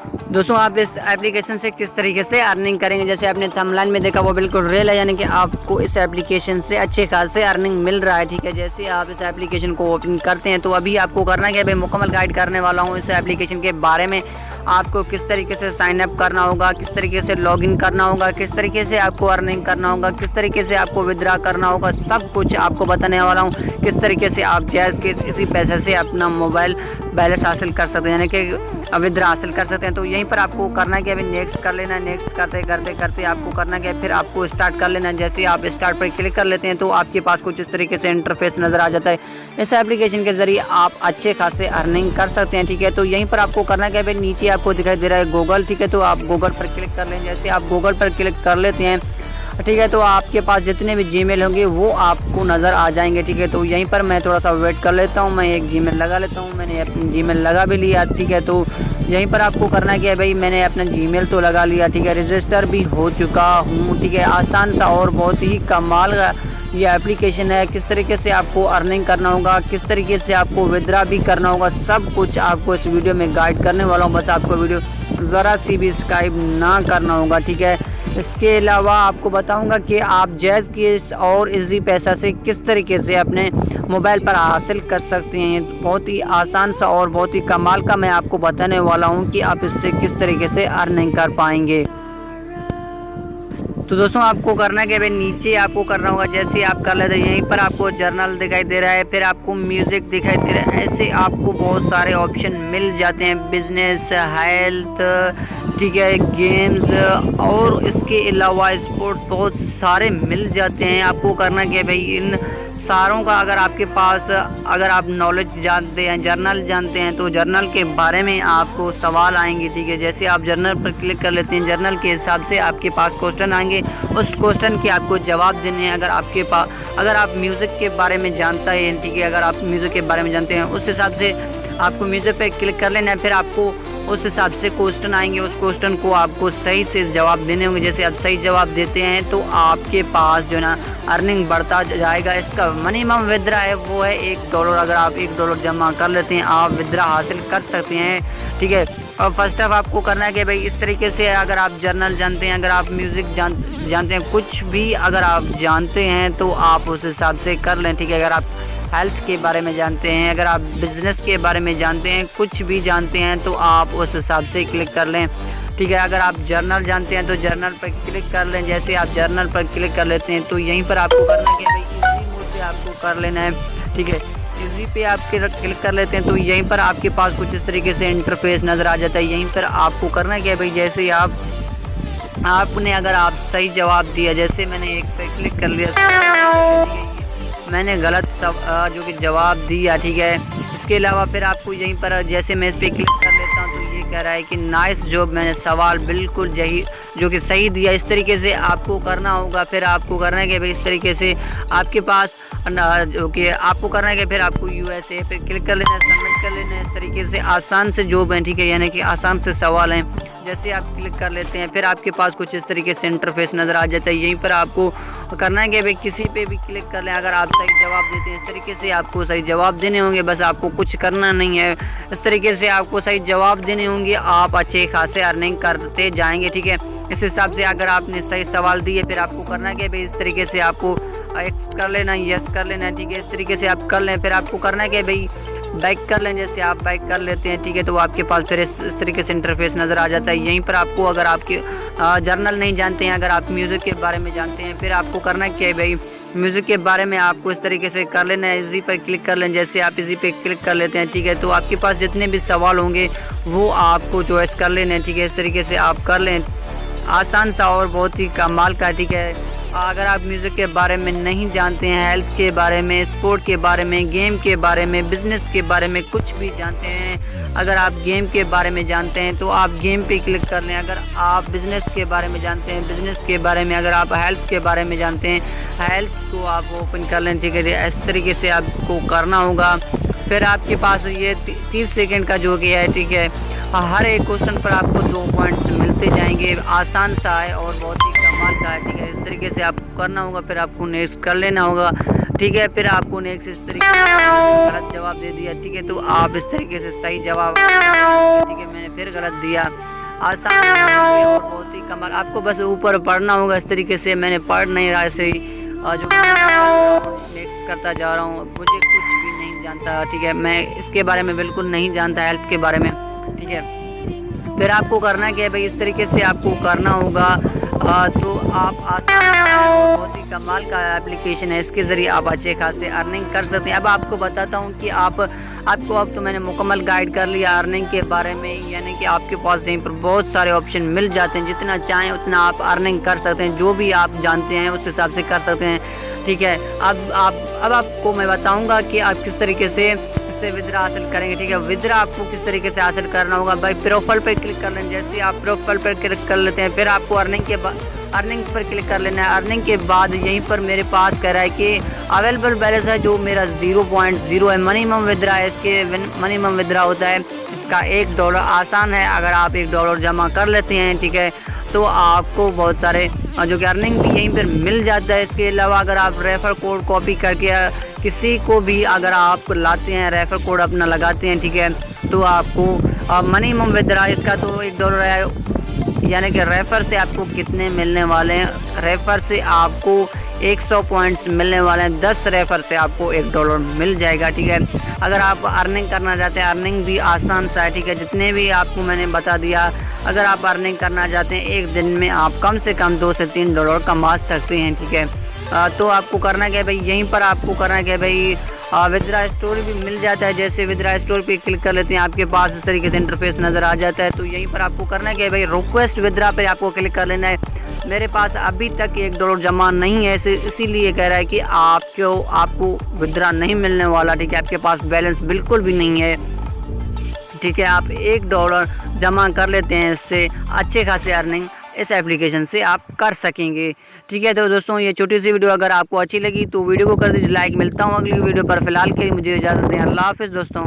दोस्तों आप इस एप्लीकेशन से किस तरीके से अर्निंग करेंगे, जैसे आपने थंबनेल में देखा वो बिल्कुल रियल है, यानी कि आपको इस एप्लीकेशन से अच्छे खासे अर्निंग मिल रहा है। ठीक है, जैसे आप इस एप्लीकेशन को ओपन करते हैं तो अभी आपको करना क्या है, मुकम्मल गाइड करने वाला हूँ इस एप्लीकेशन के बारे में। आपको किस तरीके से साइन अप करना होगा, किस तरीके से लॉगिन करना होगा, किस तरीके से आपको अर्निंग करना होगा, किस तरीके से आपको विड्रॉ करना होगा, सब कुछ आपको बताने वाला हूँ। किस तरीके से आप जैज़ के इसी पैसे से अपना मोबाइल बैलेंस हासिल कर सकते हैं, यानी कि विड्रॉ हासिल कर सकते हैं। तो यहीं पर आपको करना क्या है, अभी नेक्स्ट कर लेना है। नेक्स्ट करते करते करते आपको करना क्या है, फिर आपको स्टार्ट कर लेना है। जैसे आप स्टार्ट पर क्लिक कर लेते हैं तो आपके पास कुछ इस तरीके से इंटरफेस नज़र आ जाता है। इस एप्लीकेशन के ज़रिए आप अच्छे खासे अर्निंग कर सकते हैं। ठीक है, तो यहीं पर आपको करना क्या है, नीचे आपको दिखाई दे रहा है गूगल। ठीक है, तो आप गूगल पर क्लिक कर लें। जैसे आप गूगल पर क्लिक कर लेते हैं, ठीक है, तो आपके पास जितने भी जीमेल होंगे वो आपको नज़र आ जाएंगे। ठीक है, तो यहीं पर मैं थोड़ा सा वेट कर लेता हूँ, मैं एक जीमेल लगा लेता हूँ। मैंने अपनी जीमेल लगा भी लिया। ठीक है, तो यहीं पर आपको करना क्या है भाई, मैंने अपना जीमेल तो लगा लिया। ठीक है, रजिस्टर भी हो चुका हूँ। ठीक है, आसान सा और बहुत ही कमाल का ये एप्लीकेशन है। किस तरीके से आपको अर्निंग करना होगा, किस तरीके से आपको विड्रॉ भी करना होगा, सब कुछ आपको इस वीडियो में गाइड करने वाला हूँ। बस आपको वीडियो ज़रा सी भी स्किप ना करना होगा। ठीक है, इसके अलावा आपको बताऊंगा कि आप जैज़ के और इजी पैसा से किस तरीके से अपने मोबाइल पर हासिल कर सकते हैं। बहुत ही आसान सा और बहुत ही कमाल का मैं आपको बताने वाला हूं कि आप इससे किस तरीके से अर्निंग कर पाएंगे। तो दोस्तों आपको करना क्या है, नीचे आपको करना होगा। जैसे आप कर लेते हैं, यहीं पर आपको जर्नल दिखाई दे रहा है, फिर आपको म्यूज़िक दिखाई दे रहा है। ऐसे आपको बहुत सारे ऑप्शन मिल जाते हैं, बिजनेस, हेल्थ, ठीक है, गेम्स और इसके अलावा स्पोर्ट्स, बहुत सारे मिल जाते हैं। आपको करना क्या है भाई, इन सारों का अगर आपके पास अगर आप नॉलेज जानते हैं, जर्नल जानते हैं, तो जर्नल के बारे में आपको सवाल आएंगे। ठीक है, जैसे आप जर्नल पर क्लिक कर लेते हैं, जर्नल के हिसाब से आपके पास क्वेश्चन आएंगे, उस क्वेश्चन के आपको जवाब देने हैं। अगर आप म्यूज़िक के बारे में जानता है, ठीक है, अगर आप म्यूज़िक के बारे में जानते हैं, उस हिसाब से आपको म्यूज़िक पे क्लिक कर लेना है। फिर आपको उस हिसाब से क्वेश्चन आएंगे, उस क्वेश्चन को आपको सही से जवाब देने होंगे। जैसे आप सही जवाब देते हैं तो आपके पास जो है ना अर्निंग बढ़ता जाएगा। इसका मिनिमम विड्रॉ है वो है $1। अगर आप $1 जमा कर लेते हैं आप विड्रॉ हासिल कर सकते हैं। ठीक है, और फर्स्ट ऑफ आपको करना है कि भाई इस तरीके से अगर आप जर्नल जानते हैं, अगर आप म्यूज़िक जानते हैं, कुछ भी अगर आप जानते हैं तो आप उस हिसाब से कर लें। ठीक है, अगर आप हेल्थ के बारे में जानते हैं, अगर आप बिज़नेस के बारे में जानते हैं, कुछ भी जानते हैं तो आप उस हिसाब से क्लिक कर लें। ठीक है, अगर आप जर्नल जानते हैं तो जर्नल पर क्लिक कर लें। जैसे आप जर्नल पर क्लिक कर लेते हैं तो यहीं पर आपको करना है भाई इजी मोड पे आपको कर लेना है। ठीक है, इजी पे आप क्लिक कर लेते हैं तो यहीं पर आपके पास कुछ इस तरीके से इंटरफेस नज़र आ जाता है। यहीं पर आपको करना क्या है भाई, जैसे आपने अगर आप सही जवाब दिया, जैसे मैंने एक पे क्लिक कर लिया, मैंने गलत जो कि जवाब दिया। ठीक है, इसके अलावा फिर आपको यहीं पर जैसे मैं इस पर क्लिक कर लेता हूँ तो ये कह रहा है कि नाइस जॉब, मैंने सवाल बिल्कुल जो कि सही दिया। इस तरीके से आपको करना होगा। फिर आपको करना है कि भाई इस तरीके से आपके पास जो कि आपको करना है कि फिर आपको USA पे क्लिक कर लेना है, सबमिट कर लेना है। इस तरीके से आसान से जॉब है। ठीक है, यानी कि आसान से सवाल हैं। जैसे आप क्लिक कर लेते हैं फिर आपके पास कुछ इस तरीके से इंटरफेस नज़र आ जाता है। यहीं पर आपको करना है कि भाई किसी पे भी क्लिक कर लें। अगर आप सही जवाब देते हैं, इस तरीके से आपको सही जवाब देने होंगे। बस आपको कुछ करना नहीं है, इस तरीके से आपको सही जवाब देने होंगे, आप अच्छे खासे अर्निंग करते जाएंगे। ठीक है, इस हिसाब से अगर आपने सही सवाल दिए फिर आपको करना है कि भाई इस तरीके से आपको एक्स कर लेना, यस कर लेना। ठीक है, इस तरीके से आप कर लें। फिर आपको करना है कि भाई बैक कर लें। जैसे आप बैक कर लेते हैं, ठीक है, तो आपके पास फिर इस तरीके से इंटरफेस नज़र आ जाता है। यहीं पर आपको अगर आपके जर्नल नहीं जानते हैं, अगर आप म्यूज़िक के बारे में जानते हैं, फिर आपको करना क्या है भाई, म्यूज़िक के बारे में आपको इस तरीके से कर लेना है। इजी पर क्लिक कर लें। जैसे आप इजी पे क्लिक कर लेते हैं, ठीक है, तो आपके पास जितने भी सवाल होंगे वो आपको चॉइस कर लेने हैं। ठीक है, इस तरीके से आप कर लें, आसान सा और बहुत ही कमाल का। ठीक है, अगर आप म्यूज़िक के बारे में नहीं जानते हैं, हेल्थ के बारे में, स्पोर्ट के बारे में, गेम के बारे में, बिज़नेस के बारे में कुछ भी जानते हैं, अगर आप गेम के बारे में जानते हैं तो आप गेम पे क्लिक कर लें। अगर आप बिज़नेस के बारे में जानते हैं, बिज़नेस के बारे में, अगर आप हेल्थ के बारे में जानते हैं, हेल्थ को आप ओपन कर लें। ठीक है, इस तरीके से आपको करना होगा। फिर आपके पास ये 30 सेकंड का जो कि है, ठीक है, हर एक क्वेश्चन पर आपको 2 पॉइंट्स मिलते जाएंगे। आसान सा है और बहुत ही कमाल का है। ठीक है, इस तरीके से आपको करना होगा। फिर आपको नेक्स्ट कर लेना होगा। ठीक है। फिर आपको नेक्स्ट इस तरीके से गलत जवाब दे दिया, ठीक है। तो आप इस तरीके से सही जवाब, ठीक है, मैंने फिर गलत दिया। आसान और बहुत ही कमाल, आपको बस ऊपर पढ़ना होगा इस तरीके से। मैंने पढ़ नहीं रहा, ऐसे ही जो नेक्स्ट करता जा रहा हूँ। मुझे कुछ भी नहीं जानता, ठीक है, मैं इसके बारे में बिल्कुल नहीं जानता, हेल्थ के बारे में, ठीक है। फिर आपको करना क्या है भाई, इस तरीके से आपको करना होगा। तो आप आसान, बहुत ही कमाल का एप्लीकेशन है, इसके ज़रिए आप अच्छे खासे अर्निंग कर सकते हैं। अब आपको बताता हूँ कि आपको अब तो मैंने मुकम्मल गाइड कर लिया अर्निंग के बारे में, यानी कि आपके पास यहीं पर बहुत सारे ऑप्शन मिल जाते हैं। जितना चाहें उतना आप अर्निंग कर सकते हैं, जो भी आप जानते हैं उस हिसाब से कर सकते हैं, ठीक है। अब आपको मैं बताऊँगा कि आप किस तरीके से विद्रा हासिल करेंगे, ठीक है। विद्रा आपको किस तरीके से हासिल करना होगा भाई, प्रोफाइल पर क्लिक कर लें। जैसे आप प्रोफाइल पर क्लिक कर लेते हैं, फिर आपको अर्निंग पर क्लिक कर लेना है। अर्निंग के बाद यहीं पर मेरे पास कह रहा है कि अवेलेबल बैलेंस है जो मेरा 0.0 है। मिनिमम विद्रा है, इसके मिनिमम विद्रा होता है इसका $1। आसान है, अगर आप $1 जमा कर लेते हैं, ठीक है, तो आपको बहुत सारे जो कि अर्निंग भी यहीं पर मिल जाता है। इसके अलावा अगर आप रेफर कोड कॉपी करके किसी को भी अगर आप लाते हैं, रेफर कोड अपना लगाते हैं, ठीक है, तो आपको मिनिमम विद्रा इसका तो $1 है। यानी कि रेफर से आपको कितने मिलने वाले हैं, रेफर से आपको 100 पॉइंट्स मिलने वाले हैं। 10 रेफर से आपको $1 मिल जाएगा, ठीक है। अगर आप अर्निंग करना चाहते हैं, अर्निंग भी आसान सा है, ठीक है। जितने भी आपको मैंने बता दिया, अगर आप अर्निंग करना चाहते हैं एक दिन में आप कम से कम $2 से $3 कमा सकते हैं, ठीक है। तो आपको करना क्या है भाई, यहीं पर आपको करना क्या है भाई, विद्रा स्टोर भी मिल जाता है। जैसे विद्रा स्टोर पे क्लिक कर लेते हैं, आपके पास इस तरीके से इंटरफेस नज़र आ जाता है। तो यहीं पर आपको करना क्या है भाई, रिक्वेस्ट विद्रा पे आपको क्लिक कर लेना है। मेरे पास अभी तक $1 जमा नहीं है, इसीलिए कह रहा है कि आपको विद्रा नहीं मिलने वाला, ठीक है। आपके पास बैलेंस बिल्कुल भी नहीं है, ठीक है। आप $1 जमा कर लेते हैं, इससे अच्छे खासे अर्निंग इस एप्लीकेशन से आप कर सकेंगे, ठीक है। तो दोस्तों ये छोटी सी वीडियो अगर आपको अच्छी लगी तो वीडियो को कर दीजिए लाइक। मिलता हूँ अगली वीडियो पर, फिलहाल के लिए मुझे इजाज़त दें। अल्लाह हाफ़िज़ दोस्तों।